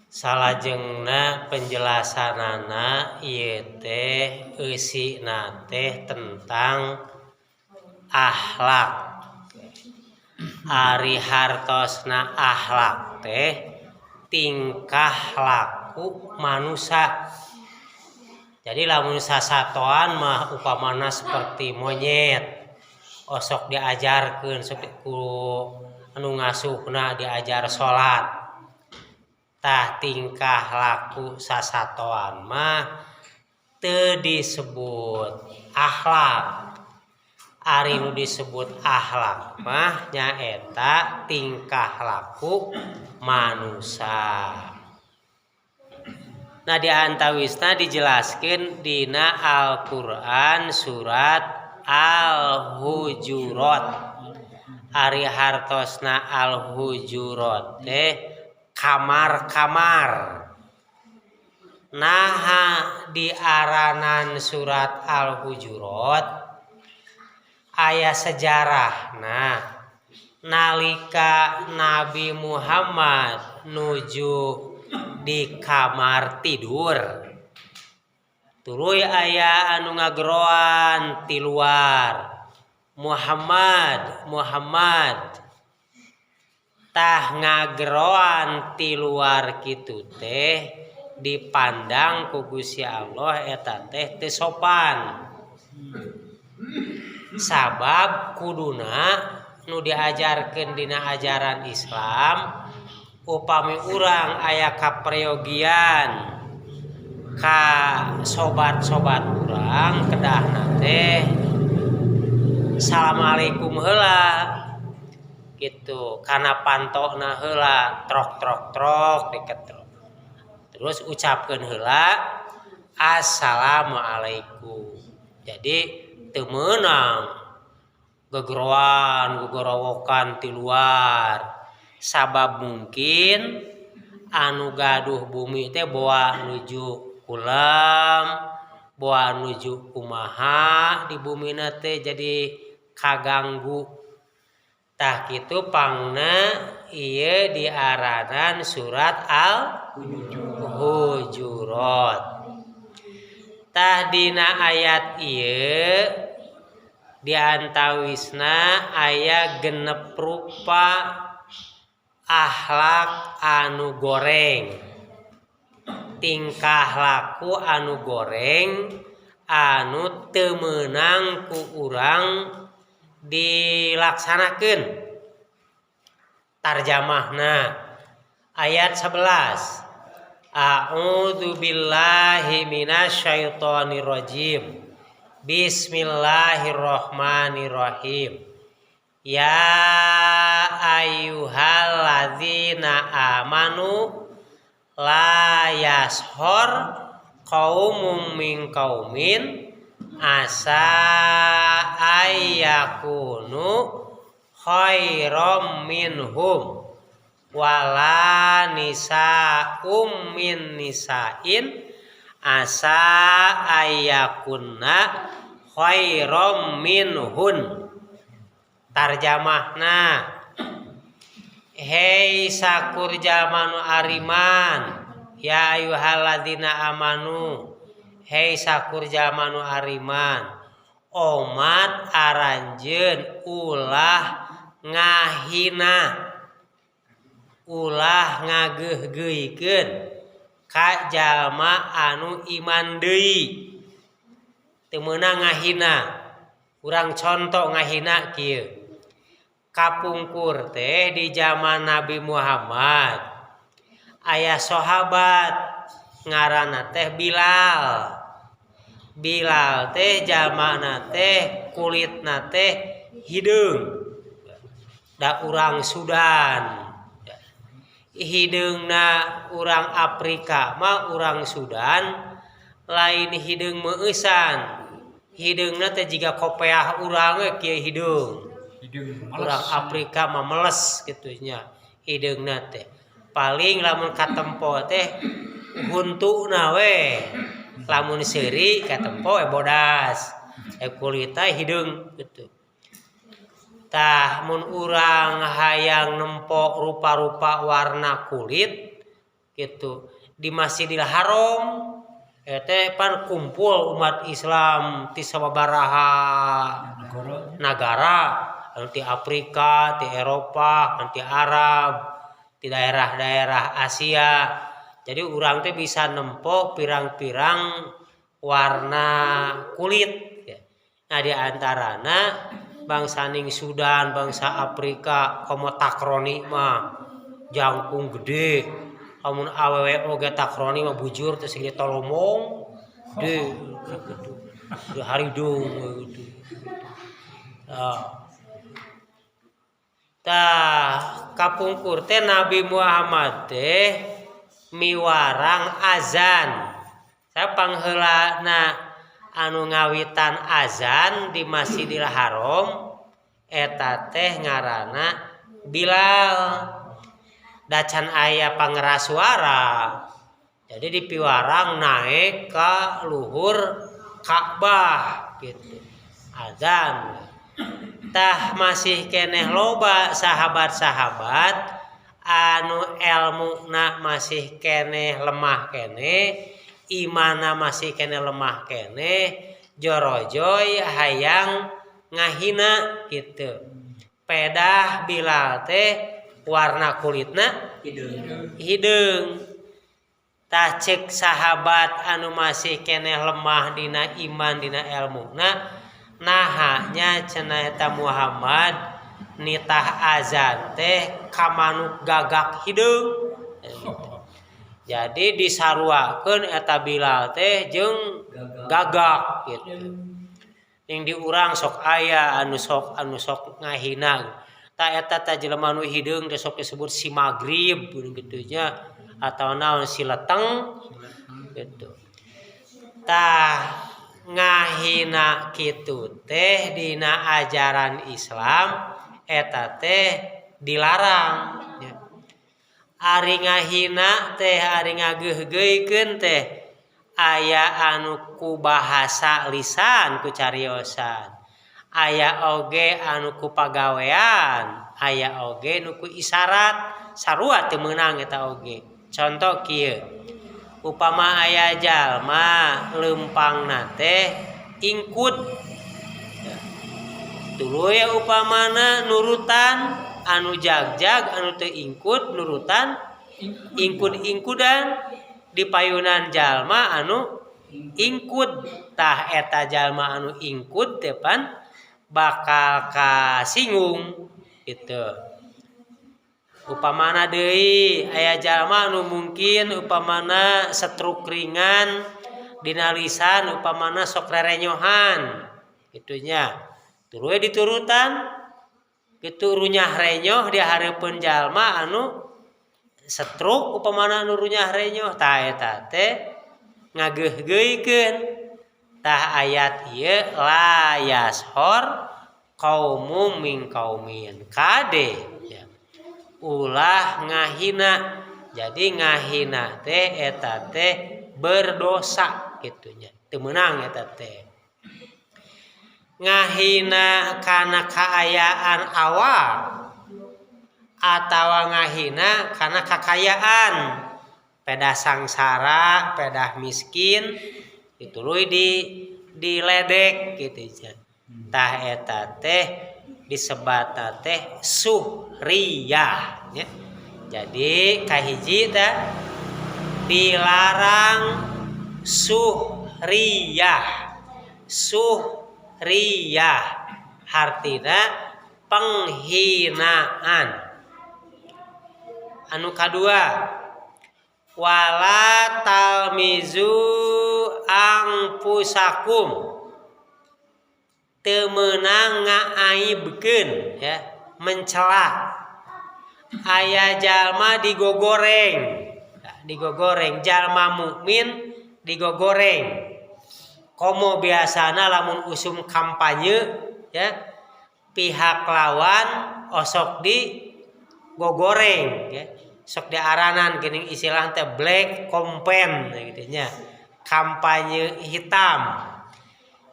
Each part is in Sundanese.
Salajengna penjelasanana ieu teh eusina teh tentang akhlak. Ari hartosna akhlak teh tingkah laku manusia. Jadi lamun sasatoan mah upamana seperti monyet, osok diajarkeun seperti ku anu ngasuhna diajar salat. Tah tingkah laku sasatoan mah teu disebut akhlak. Ari nu disebut akhlak mah nyaeta tingkah laku manusia. Nah di antawisna dijelaskeun dina Al-Qur'an surat Al-Hujurat. Ari hartosna Al-Hujurat teh kamar-kamar. Naha diaranan surat Al-Hujurat aya sejarahna nalika Nabi Muhammad nuju di kamar tidur tuluy aya anu ngageroan ti luar Muhammad tah ngageroan ti luar kitu teh dipandang ku Gusti Allah eta teh teu sopan. Sabab kuduna nu diajarkeun dina ajaran Islam upami urang aya kapreogian ka sobat-sobat urang kedahna teh Assalamualaikum heula gitu kana pantona heula trok diketrok terus ucapkeun heula Assalamualaikum. Jadi teu meunang gegorowokan ti luar sabab mungkin anu gaduh bumi teh boa nuju kulam boa nuju kumaha di bumina teh jadi kaganggu. Tah kitu pangna ieu diaranan surat Al-Hujurat. Tah dina ayat ieu diantawisna aya genep rupa akhlak anu goreng, tingkah laku anu goreng anu teu meunang ku urang dilaksanakeun. Tarjamahna ayat 11. A'udzu billahi minasyaitonir rajim. Bismillahirrahmanirrahim. Ya ayyuhalladzina amanu la yashhor qaumun min qaumin asa ayyakunu khairam minhum wala nisa'um min nisa'in asa ayakunna khairam minhun. Tarjamahna hei sakur jamanu ariman ya ayyuhalladzina amanu hei sakur jamanu ariman omat aranjeun ulah ngahina ulah ngageuh-geuhikeun ka jalma anu iman deui teu meunang ngahina. Urang contoh ngahina kieu kapungkur teh di zaman Nabi Muhammad aya sahabat ngaranna teh Bilal teh jamana teh kulitna teh hideung da urang Sudan. Hideungna urang Afrika mah urang Sudan lain hideung meueusan. Hideungna teh jiga kopeah urang we kieu hideung. Urang Afrika mah meles kitu nya hideungna teh. Paling lamun katempo teh huntuna we. Lamun seuri katempo we bodas. Kulitna hideung kitu. Tah mun urang hayang nempok rupa-rupa warna kulit gitu di Masjidil Haram teh pan kumpul umat Islam ti sababaraha negara di Afrika, di Eropa, di Arab, di daerah-daerah Asia. Jadi urang teh bisa nempo pirang-pirang warna kulit. Nah di antarana bangsa ning Sudan, bangsa Afrika, komo takroni mah jangkung gede. Amun awewe oge takroni mah bujur teh segede tolomong. Gede gitu. Di haridung gitu. Tah kapungkur teh Nabi Muhammad teh miwarang azan. Saya pangheulana anu ngawitan azan di Masjidil Haram eta teh ngaranna Bilal. Dacan aya pangeras suara. Jadi dipiwarang naik ke luhur Ka'bah gitu. Azan. Tah masih keneh loba sahabat-sahabat anu elmuna masih keneh lemah keneh, imana masih keneh lemah keneh, jorojoy hayang ngahina gitu. Pedah Bilal teh warna kulitna hideung. Tah ceuk sahabat anu masih keneh lemah dina iman dina elmuna nahanya cenah eta Muhammad nitah azan teh ka manuk gagak hideung. Jadi disaruakeun eta Bilal teh jeung gagak gitu. Ning di urang sok aya anu sok ngahina. Ta eta teh jelema nu hideung teh sok disebut si magrib gitu nya atau naon si leteng gitu. Tah ngahina kitu teh dina ajaran Islam eta teh dilarang. Ari ngahina teh ari ngageuh-geuhkeun teh aya anu ku bahasa lisan ku cariosan. Aya oge anu ku pagawean, aya oge nu ku isyarat, sarua teu meunang eta oge. Contoh kieu. Upama aya jalma leumpangna teh ingkud. Tuluy upamana nurutan anu jagjag anu teu ingkud nurutan ingkud-ingkudan di payunan jalma anu ingkud. Tah eta jalma anu ingkud teh pan bakal kasinggung gitu. Upamana deui aya jalma anu mungkin upamana stroke ringan dina lisan upamana sok rerenyohan gitunya. Tuluy diturutan kitu runyah renyoh di hareupeun jalma anu stroke upamana anu runyah renyoh tah eta teh ngageuh-geuhkeun. Tah ayat ieu la yashor qaumum min qaumin kade ya. Ulah ngahina. Jadi ngahina teh eta teh berdosa gitunya. Teu meunang eta teh. Ngahina kana kaayaan awak atawa ngahina kana kakayaan. Pedah sangsara, pedah miskin itu luy diledek gitu ya. Tah eta teh disebata teh suhriyah ya. Jadi kahiji teh dilarang suhriyah. Suhriyah artina penghinaan. Anu kadua wala talmizu angpusakum teu meunang ngaaibkeun ya, mencela. Aya jalma digogoreng jalma mukmin digogoreng. Komo biasana lamun usum kampanye ya pihak lawan osok digogoreng ya. Sok diaranan geuning istilah teh black campaign gitu nya. Kampanye hitam.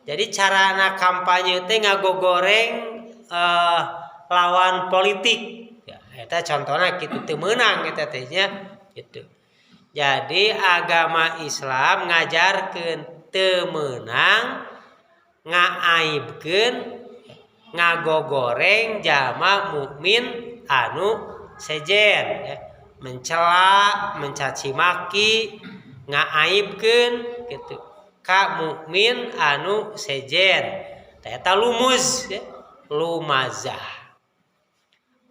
Jadi carana kampanye teh ngagogoreng lawan politik. Ya, eta contohna kitu teu meunang eta teh nya gitu. Jadi agama Islam ngajarkeun teu meunang ngaaibkeun ngagogoreng jalma mukmin anu sejen ya. Mencela, mencaci maki, ngaaibkeun gitu ka mukmin anu sejen. Eta lumuz ya. Lumazah.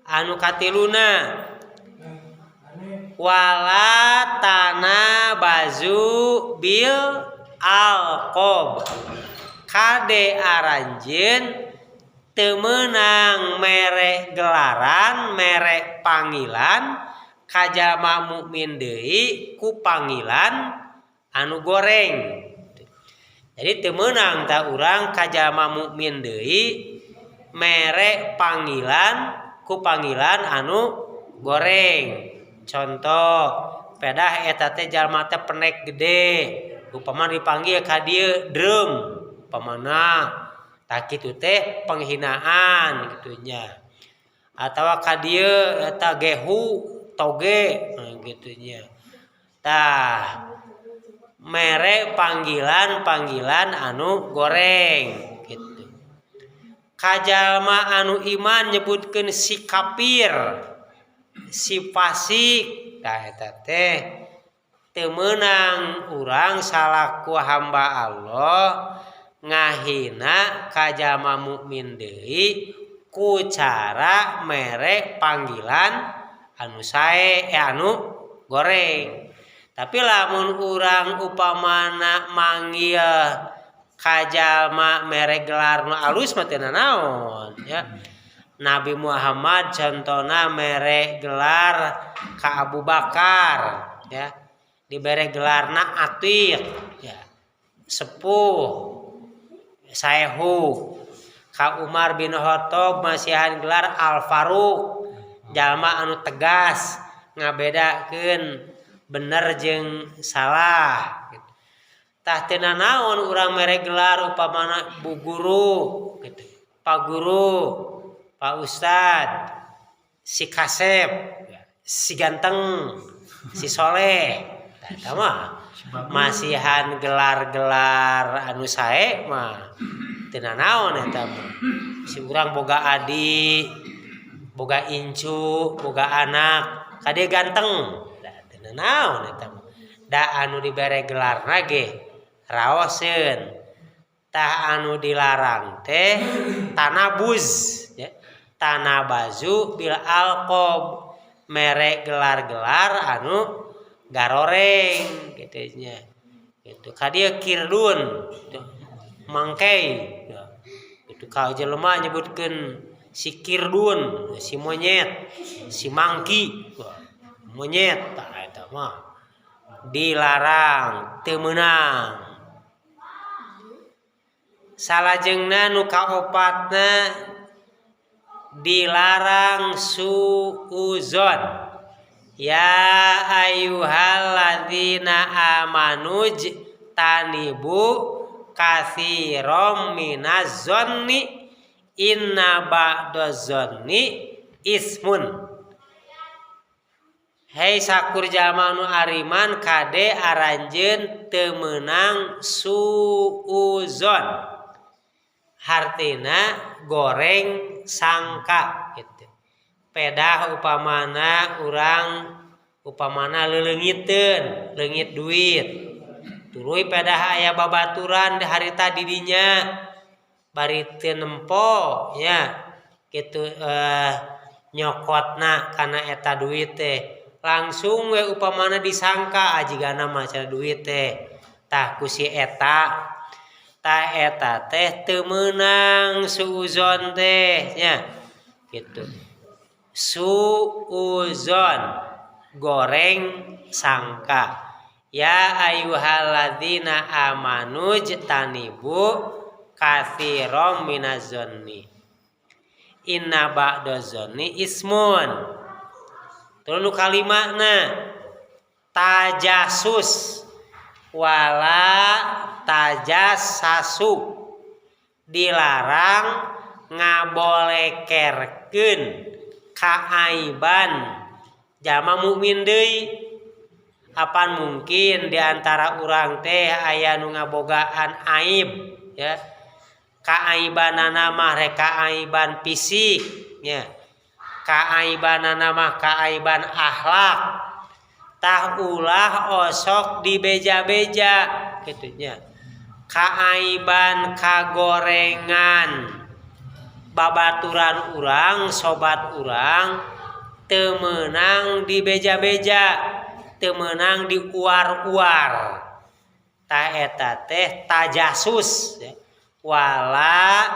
Anu katiluna wala tanabazu bil alqob. Kade aranjeun teu meunang mere gelaran, mere panggilan ka jalma mukmin deui ku panggilan anu goreng. Jadi teu meunang ta urang ka jalma mukmin deui mere panggilan ku panggilan anu goreng. Contoh pedah eta teh jalma teh penek gede, upama dipanggil ka dieu drum pamana tah kitu teh penghinaan gitunya. Atawa ka dieu eta gehu toge gitunya. Tah mere panggilan anu goreng gitu. Kajalma anu iman nyebutkeun si kafir, si fasik, tah eta teh teu meunang urang salaku hamba Allah ngahina kajalma mukmin deui ku cara mere panggilan anu sae anu goreng. Tapi lamun urang upamana manggil kajalma mere gelar nu alus mah teu nanaon ya. Nabi Muhammad contona mere gelar ka Abu Bakar ya. Dibere gelarna Atiq ya. Sepuh Saehu. Ka Umar bin Khattab masihan gelar Al Faruq. Jalma anu tegas ngabedakeun bener jeung salah gitu. Tah teu nanaon urang mere gelar upamana Bu Guru gitu. Pak Guru, Pak Ustad, si Kasep, si Ganteng, si Soleh. Eta mah masihan gelar-gelar anu sae mah teu nanaon eta mah. Si urang boga adi, boga incu, boga anak, kade ganteng. Teu nanaon eta mah. Da anu dibere gelarna ge raoseun. Tah anu dilarang teh tanabuz ya. Tanabazu bil alqob. Mere gelar-gelar anu garoreng gitu nya. Gitu. Kadieu kirdun, gitu. Mangkei. Gitu ka jelema nyebutkeun si kirdun, si monyet, si mangki, monyet tah eta mah dilarang teu meunang. Salajengna nu kaopatna dilarang suuzon. Ya ayyuhalladzina amanuj tanibu katsirom minaz zonni inna ba'daz zonni ismun. Hei sakur jalma nu ariman kade aranjeun teu meunang suuzon. Hartina goreng sangka gitu. Pedah upamana urang upamana leulengiteun, leungit duit. Tuluy pedah aya babaturan di harita di dinya bari teu nempo nya kitu nyokotna kana eta duit teh. Langsung we upamana disangka ajigana maca duit teh. Tah ku si eta tah eta teh teu meunang suuzon teh nya gitu. Suuzon goreng sangka. Ya ayyuhalladzina amanu jtanibu katsirom minaz-zonni inna ba'daz-zonni ismun. Terus kalimana tajasus wala tajassasu, dilarang ngabolekerkeun kaaiban jalma mukmin deui. Apan mungkin diantara urang teh aya nu ngabogaan aib ya. Kaaibanana mah rek kaaiban fisik ya. Kaaibanana mah kaaiban akhlak. Tah ulah osok dibeja-beja gitu nya. Kaaiban kagorengan babaturan urang sobat urang teu meunang dibeja-beja, teu meunang diuar-uar. Tah eta teh tajasus ya. Wala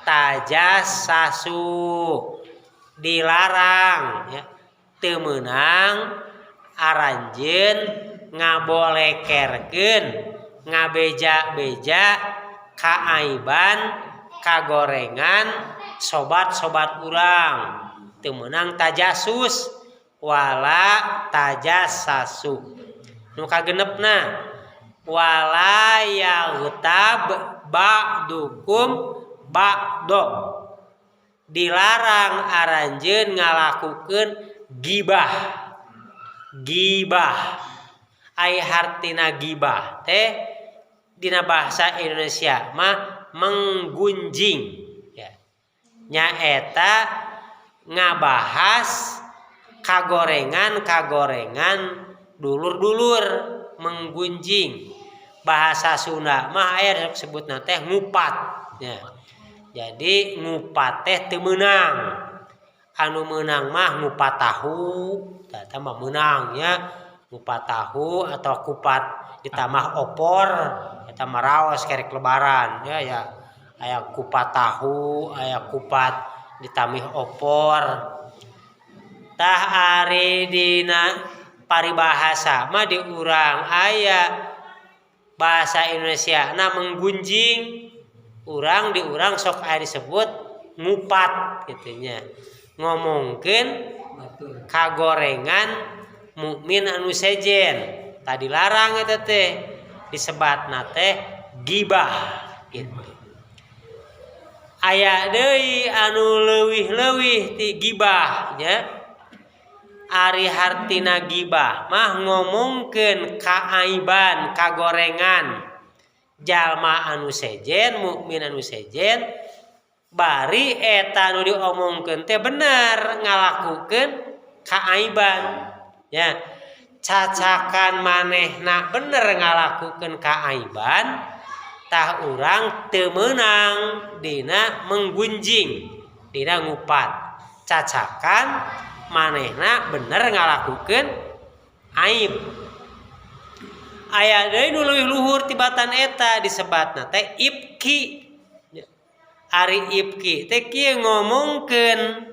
tajassasu dilarang ya. Teu meunang aranjeun ngabolekerkeun ngabeja-beja kaaiban kagorengan sobat-sobat urang. Teu meunang tajasus wala tajassasu. Nu kagenepna wala yaghtab ba'dukum ba'do. Dilarang aranjeun ngalakukeun gibah. Gibah. Ai hartina gibah teh dina bahasa Indonesia mah menggunjing ya. Nyaeta ngabahas kagorengan dulur-dulur menggunjing. Bahasa Sunda mah aya disebutna teh ngupat ya. Jadi ngupat teh teu meunang. Anu meunang mah ngupat tahu, eta mah meunang nya. Ngupat tahu atau kupat ditambah opor, eta mah raos kerek lebaran ya ya. Aya kupat tahu, aya kupat ditambah opor. Tah ari dina paribahasa mah di urang aya bahasa Indonesia na menggunjing urang di urang sok aya disebut ngupat gitu nya. Ngomongkeun kagorengan mukmin anu sejen. Tadi larang eta teh disebatna teh gibah gitu. Aya deui anu leuwih-leuwih ti gibah nya. Ari hartina gibah mah ngomongkeun kaaiban kagorengan jalma anu sejen mukmin anu sejen bari eta nu diomongkeun teh bener ngalakukeun kaaiban ya. Cacakan manehna bener ngalakukeun kaaiban tah urang teu meunang dina menggunjing dina ngupat. Cacakan manehna bener ngalakukeun aib. Aya deui nu leuwih luhur tibatan eta disebatna teh ibki. Ari ibki teh kieu ngomongkeun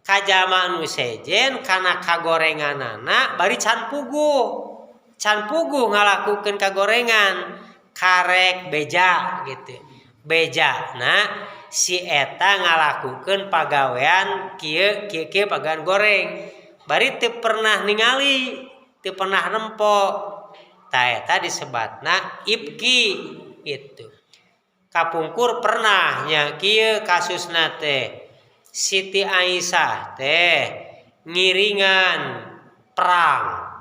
ka jalma anu sejen kana kagorenganana bari can puguh. Can puguh ngalakukeun kagorengan karek beja gitu. Bejana si eta ngalakukeun pagawean kieu pagawean goreng. Bari teu pernah ningali, teu pernah nempo. Tah eta disebatna ibki gitu. Kapungkur pernah nya kieu kasusna teh. Siti Aisyah teh ngiringan perang.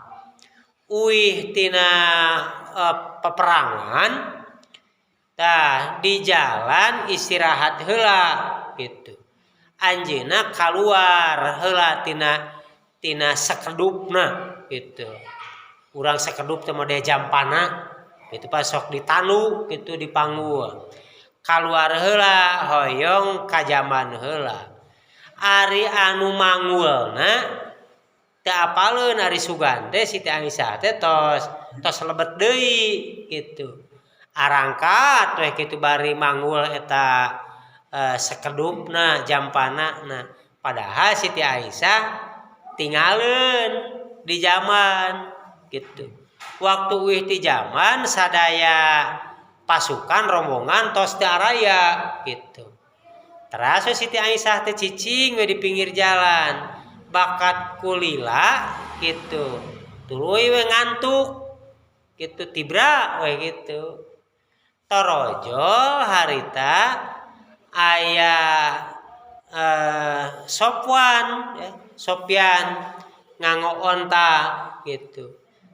Uih tina peperangan tah di jalan istirahat heula gitu. Anjeunna kaluar heula tina sakedupna gitu. Urang sakedup teh mode jampana gitu pas sok ditanu gitu dipanggul. Kaluar heula hoyong ka jaman heula. Ari anu manggulna teu apaleun ari sugan teh Siti Aisyah teh tos lebet deui gitu. Arangkat we kitu bari manggul eta sakedupna jampanana. Padahal Siti Aisyah tinggalin di zaman gitu. Waktu uih di zaman sadaya pasukan rombongan tos teu araya gitu. Terus Siti Aisyah teh cicing we di pinggir jalan. Bakat kulila gitu. Tuluy we ngantuk gitu tibra we gitu. Torojo harita aya Sopwan ya, Sopyan nganggo onta gitu.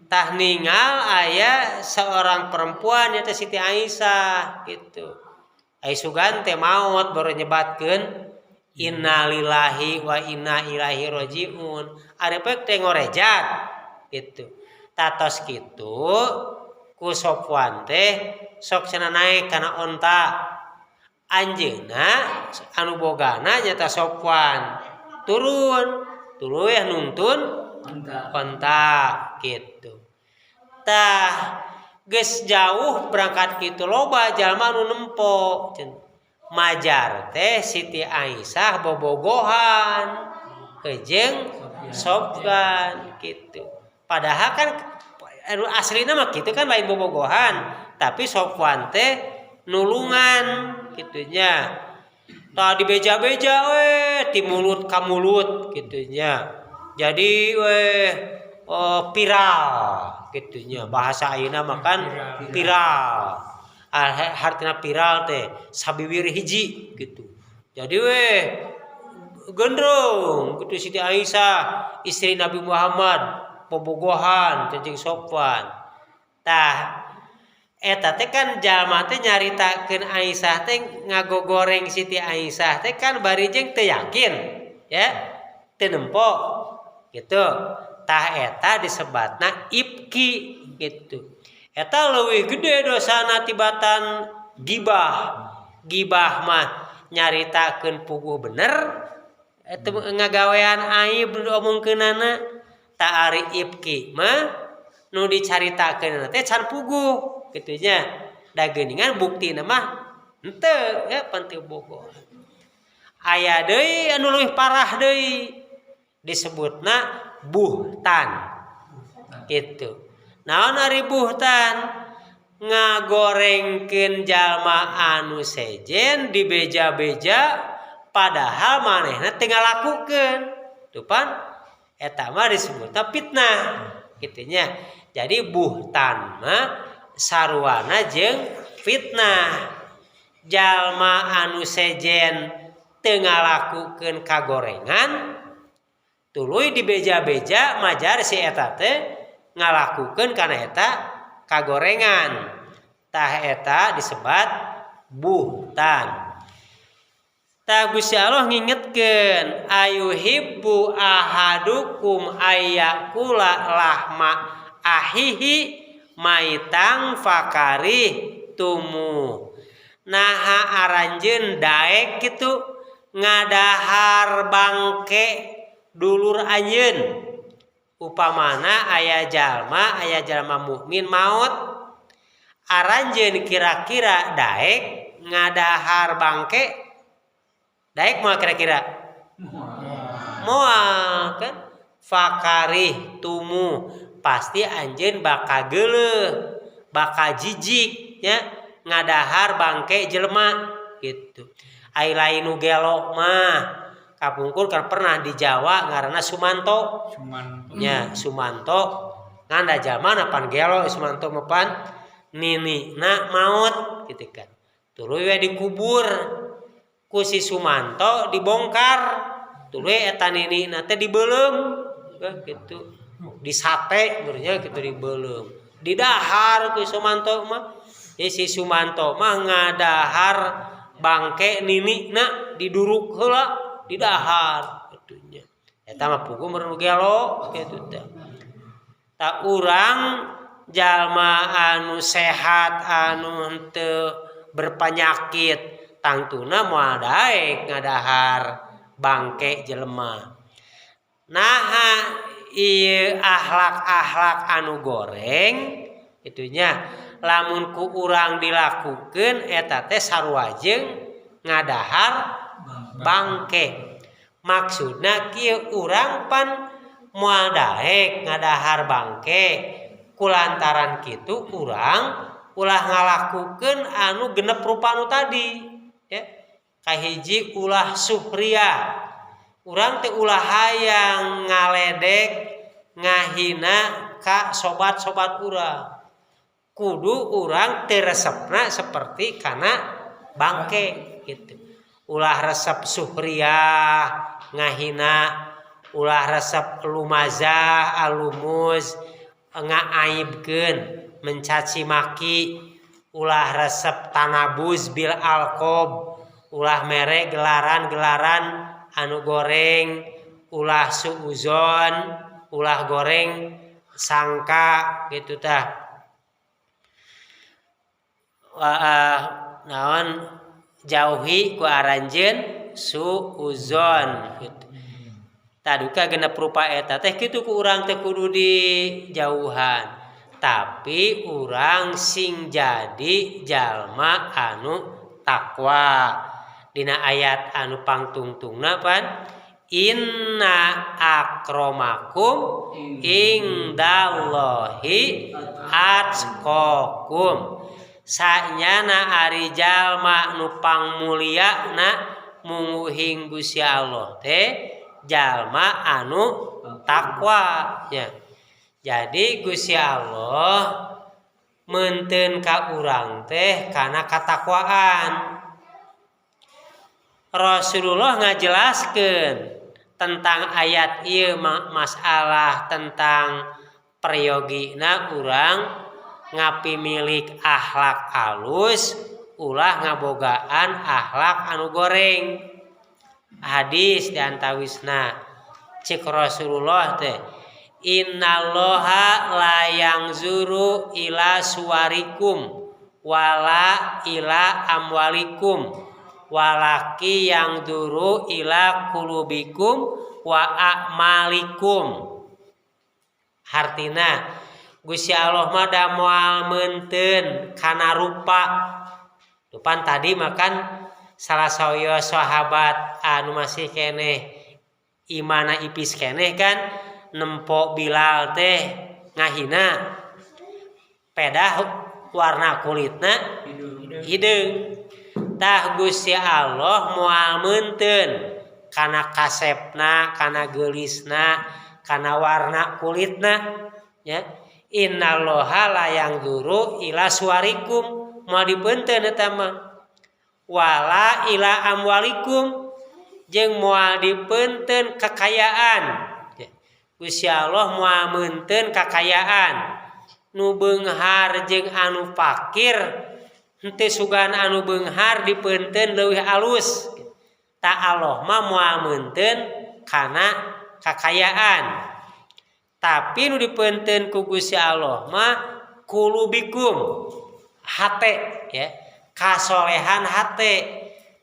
tah ningal aya seorang perempuan nyata Siti Aisyah gitu. Ai sugan teh maot baru nyebatkeun innalillahi wa inna ilaihi rajiun. Are pek teh ngorejat gitu. Tatos kitu ku Sofwan teh sok cenah naik kana onta. Anjeunna anu bogana nyata Sofwan. Turun, tuluy nuntun onta gitu. Tah geus jauh berangkat kitu loba jalma anu nempo. Majar teh Siti Aisyah bobogohan jeung Sofwan gitu. Padahal kan aslina mah kitu kan lain bobogohan, tapi Sofwan teh nulungan kitunya. Tah dibeja-beja ti mulut ka mulut kitunya. Jadi viral kitunya. Bahasa ayeuna mah kan viral. Hartina viral teh sabiwir hiji gitu. Jadi gendrong gitu Siti Aisyah istri Nabi Muhammad bobogohan jeung Sofwan. Tah eta teh kan jalma teh nyaritakeun Aisyah teh ngagogoreng Siti Aisyah teh kan bari jeung teu yakin ya teu nempo gitu. Tah eta disebatna ifki gitu. Eta leuwih gede dosana tibatan gibah. Gibah mah nyaritakeun puguh bener eta ngagawean aib diomongkeunana. Ta ari ifki mah nu dicaritakeun teh can puguh kitunya. Da geuningan buktina mah henteu ya panteu bogoh. Aya deui anu leuwih parah deui disebutna buhtan. Gitu. Naon ari buhtan? Ngagorengkeun jalma anu sejen dibeja-beja padahal manehna teu ngalakukeun. Tuh pan eta mah disebutna fitnah kitunya. Jadi buhtan mah saruana jeung fitnah. Jalma anu sejen teu ngalakukeun kagorengan tuluy dibeja-beja majar si eta teh ngalakukeun kana eta kagorengan. Tah eta disebat buhtan. Tah Gusti Allah ngingetkeun ayuhibbu ahadukum ayyakula lahma ahihi maitang fakarih tumu. Naha aranjeun daek kitu ngadahar bangke dulur anjeun. Upamana aya jalma mukmin maot aranjeun kira-kira daek ngadahar bangke daek moal kira-kira moal kan fakarih tumu pasti anjeun bakal geuleuh bakal jijik nya ngadahar bangke jelema gitu. Ai lain nu gelo mah kapungkur kan pernah di Jawa ngaranna Sumanto. Ya, Sumanto nganda zaman pan gelo Sumanto mapan ninina maut gitu kan. Tuluy we dikubur ku si Sumanto dibongkar. Tuluy eta ninina teh dibeulem gitu. Disate beurnya gitu dibeulem. Didahar ku Sumanto mah. Si Sumanto mah ngadahar bangke ninina diduruk heula. Didahar atunya eta mah puguh meureun gelo kitu teh. Ta urang jalma anu sehat anu henteu berpenyakit tangtuna moal daek ngadahar bangke jelema. Naha ieu akhlak-akhlak anu goreng itunya lamun ku urang dilakukeun eta teh sarua jeung ngadahar bangke. Maksudna kieu urang pan moal daek ngadahar bangke kulantaran kitu urang ulah ngalakukeun anu genep rupa anu tadi ya. Kahiji ulah suhria. Urang teh ulah hayang ngaledek ngahina ka sobat-sobat urang. Kudu urang teu resepna saperti kana bangke gitu. Ulah resep suhriyah ngahina, ulah resep lumazah alumuz ngaaibkeun mencaci maki ulah resep tanabuz bil alqob ulah mere gelaran-gelaran anu goreng ulah suuzon ulah goreng sangka gitu tah naon jauhi ku aranjeun suuzon gitu. Taduka genep rupa eta teh kitu ku urang teh kudu dijauhan tapi urang sing jadi jalma anu takwa dina ayat anu pangtungtungna pan inna akramakum indallahi atqakum sanyana ari jalma nu pangmulyana mungguhing Gusti Allah teh jalma anu takwa ya. Jadi Gusti Allah meunteun ka urang teh kana katakwaan. Rasulullah ngajelaskeun tentang ayat ieu masalah tentang priyogina urang ngapimilik akhlak alus ulah ngabogaan akhlak anu goreng. Hadis diantawisna cek Rasulullah teh innallaha la yanzuru ila suwarikum wala ila amwalikum walaki yang duru ila kulubikum wa a'malikum. Hartina Gusti Allah mah da moal meunteun kana rupa. Depan tadi makan salah sayo sahabat anu masih keneh imana ipis keneh kan nempo Bilal teh ngahina pedah warna kulitna hideung. Tah Gusti Allah moal meunteun kana kasepna kana geulisna kana warna kulitna ya. Innallaha la yanzuru ila suwarikum moal dipeunteun eta mah wala ila amwalikum jeung moal dipeunteun kakayaan. Gusti Allah moal meunteun kakayaan nu beunghar jeung anu fakir henteu sugan anu beunghar dipeunteun leuwih alus. Ta Allah mah moal meunteun kana kakayaan. Tapi nu dipeunteun ku Gusti Allah mah kulubikum hate ya, kasolehan hate.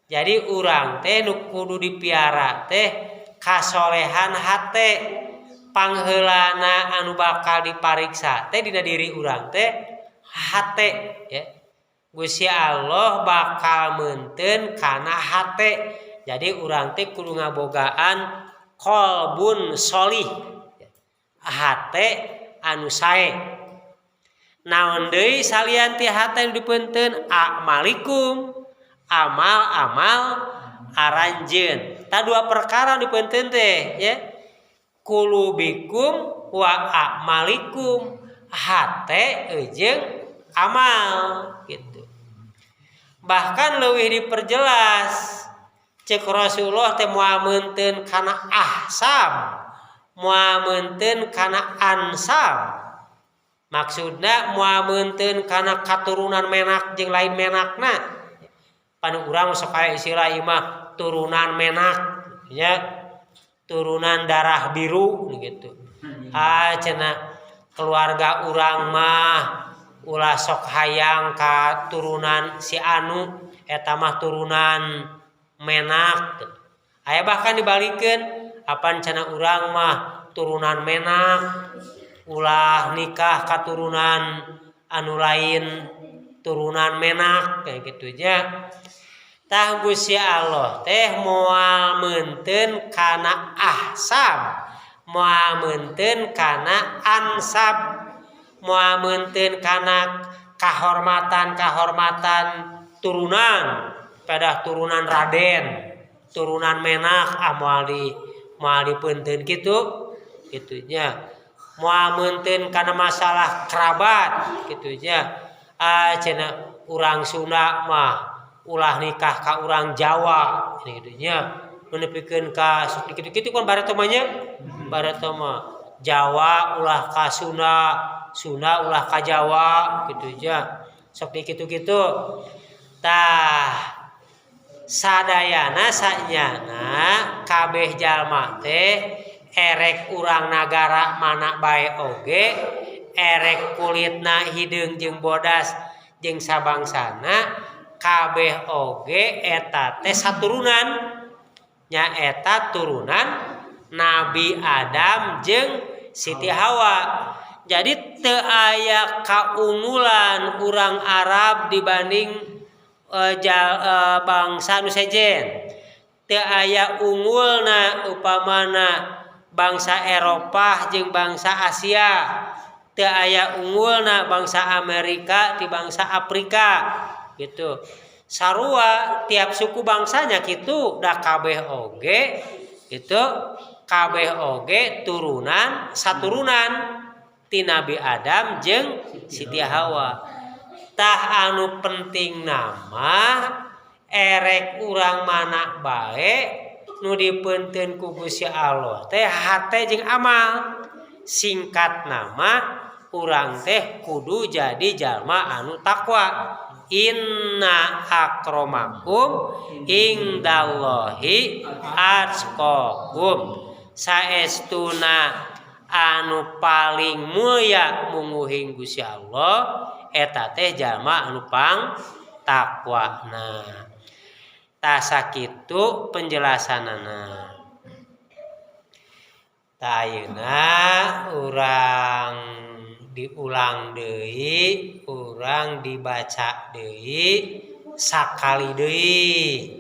Jadi urang teh nu kudu dipiara teh kasolehan hate. Pangheulana anu bakal dipariksa teh dina diri urang teh hate ya. Gusti Allah bakal meunteun kana hate. Jadi urang teh kudu ngabogaan qalbun sholih. Hate anu sae. Naon deui salian ti hate anu dipeunteun a'malikum amal-amal aranjeun. Ta dua perkara dipeunteun teh ya. Kulubikum wa a'malikum hate jeung amal gitu. Bahkan leuwih diperjelas cek Rasulullah teh moal meunteun kana ahsab moal meunteun kana ansab. Maksudna moal meunteun kana katurunan menak jeung lain menakna. Panu urang sok aya istilah ieu mah turunan menak ya. Turunan darah biru gitu. Cenah keluarga urang mah ulah sok hayang ka turunan si anu eta mah turunan menak. Aya bahkan dibalikeun apan cenah urang mah turunan menak ulah nikah katurunan anu lain turunan menak kayak gitu nya. Tah Gusti Allah teh moal meunteun kana ahsab moal meunteun kana ansab moal meunteun kana kahormatan turunan pada turunan Raden turunan menak moal dipeunteun kitu kitunya. Moal meunteun kana masalah kerabat kitunya. Cenah urang Sunda mah ulah nikah ka urang Jawa kitunya. Nu nepikeun ka kitu-kitu kan baratoma nya. Baratoma Jawa ulah ka Sunda Sunda ulah ka Jawa kitu ja. Sok dikitu-kitu. Tah sadayana sanyana kabeh jalma teh erek urang nagara mana bae oge erek kulitna hideung jeung bodas jeung sabangsana kabeh oge eta teh saturunan nyaeta turunan Nabi Adam jeung Siti Hawa. Jadi teu aya kaunggulan urang Arab dibanding bangsa nu sejen. Teu aya unggulna upamana bangsa Eropah jeung bangsa Asia. Teu aya unggulna bangsa Amerika di bangsa Afrika gitu. Sarua tiap suku bangsanya kitu da kabeh oge gitu. Kabeh oge turunan saturunan ti Nabi Adam jeung Siti Hawa. Tah anu penting nama erek urang mana bae nu dipeunteun ku Gusti Allah teh hate jeung amal. Singkat nama urang teh kudu jadi jalma anu takwa. Inna akramakum indallahi atqakum. Saestuna anu paling mulia mungguhing Gusti Allah eta teh jalma anu pang takwana. Tah sakitu penjelasanana. Tah ayeuna urang diulang deui, urang dibaca deui sakali deui.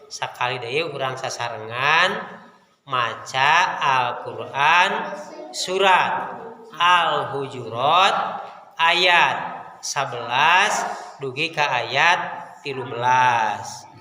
Sakali deui urang sasarengan maca Al-Qur'an surat Al-Hujurat ayat 11 dugi ka ayat 13.